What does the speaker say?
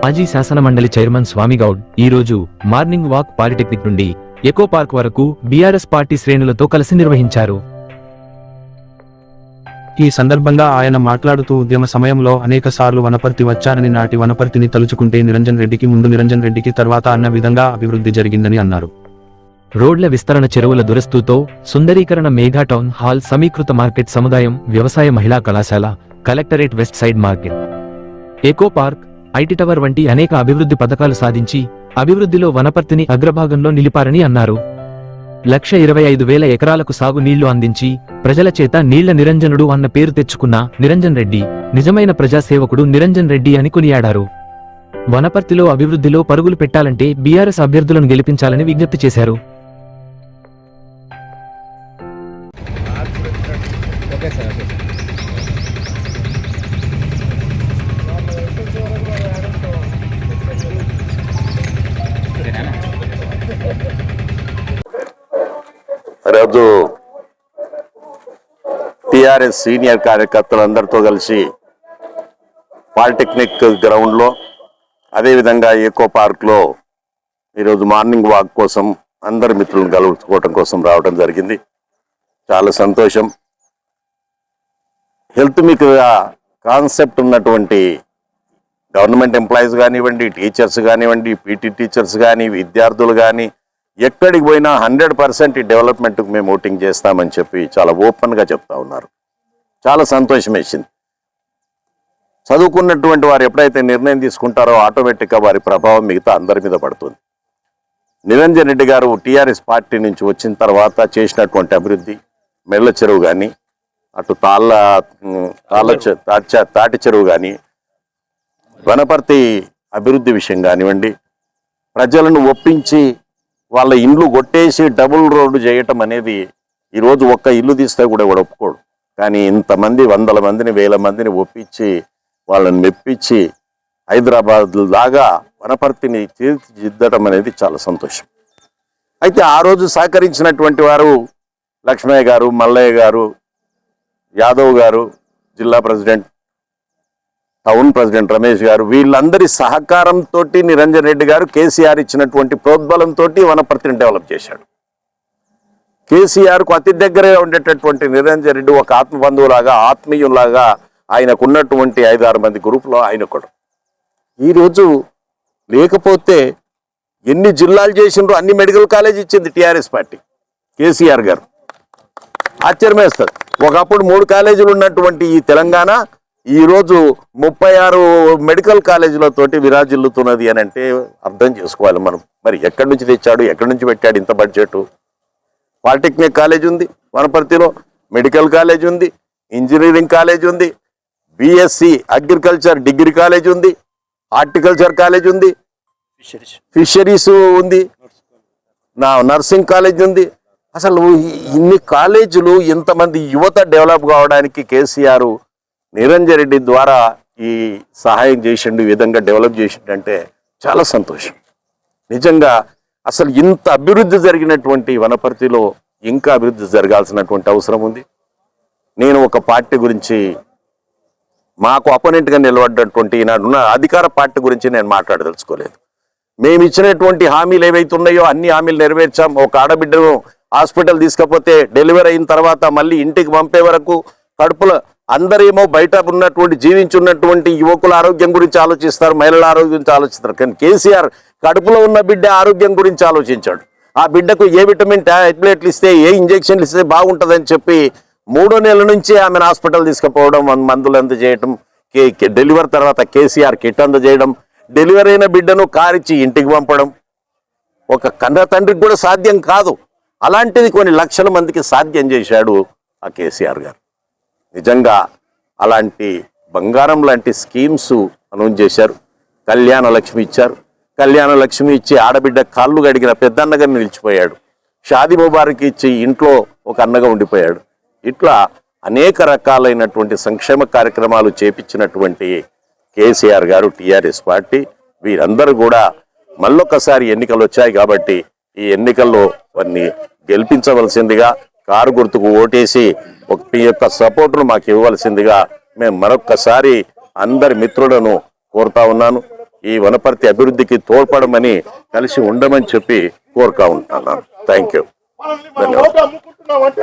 మాజీ శాసనమండలి చైర్మన్ స్వామిగౌడ్ ఈ రోజు మార్నింగ్ వాక్ పాలిటెక్నిక్ నుండి ఎకో పార్క్ వరకు బీఆర్ఎస్ పార్టీ శ్రేణులతో కలిసి నిర్వహించారు. ఈ సందర్భంగా ఆయన మాట్లాడుతూ ఉద్యమ సమయంలో అనేక సార్లు వనపర్తి వచ్చారని, నాటి వనపర్తిని తలుచుకుంటే నిరంజన్ రెడ్డికి ముందు, నిరంజన్ రెడ్డికి తర్వాత అన్న విధంగా అభివృద్ధి జరిగిందని అన్నారు. రోడ్ల విస్తరణ, చెరువుల దురస్తుతో సుందరీకరణ, మేఘా టౌన్ హాల్, సమీకృత మార్కెట్ సముదాయం, వ్యవసాయ మహిళా కళాశాల, collectorate, west side market, echo park, IT tower వంటి అనేక అభివృద్ధి పథకాలు సాధించి అభివృద్ధిలో వనపర్తిని అగ్రభాగంలో నిలిపారని అన్నారు. 1,25,000 ఎకరాలకు సాగు నీళ్లు అందించి ప్రజల చేత నీళ్ల నిరంజనుడు అన్న పేరు తెచ్చుకున్న నిరంజన్ రెడ్డి నిజమైన ప్రజాసేవకుడు నిరంజన్ రెడ్డి అని కొనియాడారు. వనపర్తిలో అభివృద్ధిలో పరుగులు పెట్టాలంటే బీఆర్ఎస్ అభ్యర్థులను గెలిపించాలని విజ్ఞప్తి చేశారు. ఈరోజు టిఆర్ఎస్ సీనియర్ కార్యకర్తలందరితో కలిసి పాలిటెక్నిక్ గ్రౌండ్లో, అదేవిధంగా ఎకో పార్క్లో ఈరోజు మార్నింగ్ వాక్ కోసం అందరి మిత్రులను కలుసుకోవడం కోసం రావడం జరిగింది. చాలా సంతోషం. హెల్త్ మీకు కాన్సెప్ట్ ఉన్నటువంటి గవర్నమెంట్ ఎంప్లాయీస్ కానివ్వండి, టీచర్స్ కానివ్వండి, పీటీ టీచర్స్ కానీ, విద్యార్థులు కానీ, ఎక్కడికి పోయినా 100% డెవలప్మెంట్కు మేము ఓటింగ్ చేస్తామని చెప్పి చాలా ఓపెన్గా చెప్తా ఉన్నారు. చాలా సంతోషం వేసింది. చదువుకున్నటువంటి వారు ఎప్పుడైతే నిర్ణయం తీసుకుంటారో ఆటోమేటిక్గా వారి ప్రభావం మిగతా అందరి మీద పడుతుంది. నిరంజన్ రెడ్డి గారు టీఆర్ఎస్ పార్టీ నుంచి వచ్చిన తర్వాత చేసినటువంటి అభివృద్ధి, మెల్ల చెరువు కానీ, అటు తాటి చెరువు కానీ, వనపర్తి అభివృద్ధి విషయం కానివ్వండి, ప్రజలను ఒప్పించి వాళ్ళ ఇండ్లు కొట్టేసి డబుల్ రోడ్డు చేయటం అనేది, ఈరోజు ఒక్క ఇల్లు తీస్తే కూడా ఒప్పుకోడు. కానీ ఇంతమంది 100 మందిని 1000 మందిని ఒప్పించి వాళ్ళని మెప్పించి హైదరాబాద్ లాగా వనపర్తిని తీర్చిదిద్దడం అనేది చాలా సంతోషం. అయితే ఆ రోజు సహకరించినటువంటి వారు లక్ష్మయ్య గారు, మల్లయ్య గారు, యాదవ్ గారు, జిల్లా ప్రెసిడెంట్, టౌన్ ప్రెసిడెంట్ రమేష్ గారు, వీళ్ళందరి సహకారంతో నిరంజన్ రెడ్డి గారు కేసీఆర్ ఇచ్చినటువంటి ప్రోద్బలంతో వనపర్తిని డెవలప్ చేశాడు. కేసీఆర్కు అతి దగ్గరగా ఉండేటటువంటి నిరంజన్ రెడ్డి ఒక ఆత్మబంధువులాగా, ఆత్మీయులాగా ఆయనకు ఉన్నటువంటి 5-6 మంది గ్రూపులో ఆయన కూడా. ఈరోజు లేకపోతే ఎన్ని జిల్లాలు చేసిండ్రో అన్ని మెడికల్ కాలేజ్ ఇచ్చింది టీఆర్ఎస్ పార్టీ, కేసీఆర్ గారు. ఆశ్చర్యమేస్తుంది. ఒకప్పుడు 3 కాలేజీలు ఉన్నటువంటి ఈ తెలంగాణ ఈరోజు 36 మెడికల్ కాలేజీలతోటి విరాజిల్లుతున్నది అని అంటే అర్థం చేసుకోవాలి మనం. మరి ఎక్కడి నుంచి తెచ్చాడు, ఎక్కడి నుంచి పెట్టాడు ఇంత బడ్జెట్? పాలిటెక్నిక్ కాలేజ్ ఉంది వనపర్తిలో, మెడికల్ కాలేజ్ ఉంది, ఇంజనీరింగ్ కాలేజ్ ఉంది, బిఎస్సి అగ్రికల్చర్ డిగ్రీ కాలేజ్ ఉంది, హార్టికల్చర్ కాలేజ్ ఉంది, ఫిషరీస్ ఉంది, నర్సింగ్ కాలేజ్ ఉంది. అసలు ఇన్ని కాలేజీలు, ఇంతమంది యువత డెవలప్ కావడానికి కేసీఆర్ నిరంజన్ రెడ్డి ద్వారా ఈ సహాయం చేసిండు, ఈ విధంగా డెవలప్ చేసిండు అంటే చాలా సంతోషం. నిజంగా అసలు ఇంత అభివృద్ధి జరిగినటువంటి వనపర్తిలో ఇంకా అభివృద్ధి జరగాల్సినటువంటి అవసరం ఉంది. నేను ఒక పార్టీ గురించి, మాకు అపోనెంట్గా నిలబడ్డటువంటి ఈనాడున్న అధికార పార్టీ గురించి నేను మాట్లాడదలుచుకోలేదు. మేము ఇచ్చినటువంటి హామీలు ఏవైతే ఉన్నాయో అన్ని హామీలు నెరవేర్చాం. ఒక ఆడబిడ్డను హాస్పిటల్ తీసుకపోతే డెలివరీ అయిన తర్వాత మళ్ళీ ఇంటికి పంపే వరకు కడుపులో అందరేమో బయట ఉన్నటువంటి జీవించున్నటువంటి యువకుల ఆరోగ్యం గురించి ఆలోచిస్తారు, మహిళల ఆరోగ్యం గురించి ఆలోచిస్తారు. కానీ కేసీఆర్ కడుపులో ఉన్న బిడ్డ ఆరోగ్యం గురించి ఆలోచించాడు. ఆ బిడ్డకు ఏ విటమిన్ టాబ్లెట్లు ఇస్తే, ఏ ఇంజెక్షన్లు ఇస్తే బాగుంటుందని చెప్పి 3వ నెల నుంచి ఆమెను హాస్పిటల్ తీసుకుపోవడం, మందులు అందజేయడం, డెలివరీ తర్వాత కేసీఆర్ కిట్ అందజేయడం, డెలివరీ అయిన బిడ్డను కారిచ్చి ఇంటికి పంపడం ఒక కన్న తండ్రికి కూడా సాధ్యం కాదు. అలాంటిది కొన్ని లక్షల మందికి సాధ్యం చేశాడు ఆ కేసీఆర్ గారు. నిజంగా అలాంటి బంగారం లాంటి స్కీమ్స్ అనౌన్స్ చేశారు. కళ్యాణ లక్ష్మి ఇచ్చారు. కళ్యాణ లక్ష్మి ఇచ్చి ఆడబిడ్డ కాళ్ళు గడిగిన పెద్దన్నగా నిలిచిపోయాడు. షాదీ ముబారక్ ఇచ్చి ఇంట్లో ఒక అన్నగా ఉండిపోయాడు. ఇట్లా అనేక రకాలైనటువంటి సంక్షేమ కార్యక్రమాలు చేపించినటువంటి కేసీఆర్ గారు, టీఆర్ఎస్ పార్టీ, వీరందరూ కూడా మళ్ళొకసారి ఎన్నికలు వచ్చాయి కాబట్టి ఈ ఎన్నికల్లో వారిని గెలిపించవలసిందిగా, కారు గుర్తుకు ఓటేసి మీ యొక్క సపోర్టును మాకు ఇవ్వవలసిందిగా మేము మరొక్కసారి అందరి మిత్రులను కోరుతా ఉన్నాను. ఈ వనపర్తి అభివృద్ధికి తోడ్పడమని కలిసి ఉండమని చెప్పి కోరుతా ఉంటున్నాను. Thank you. ధన్యవాదాలు.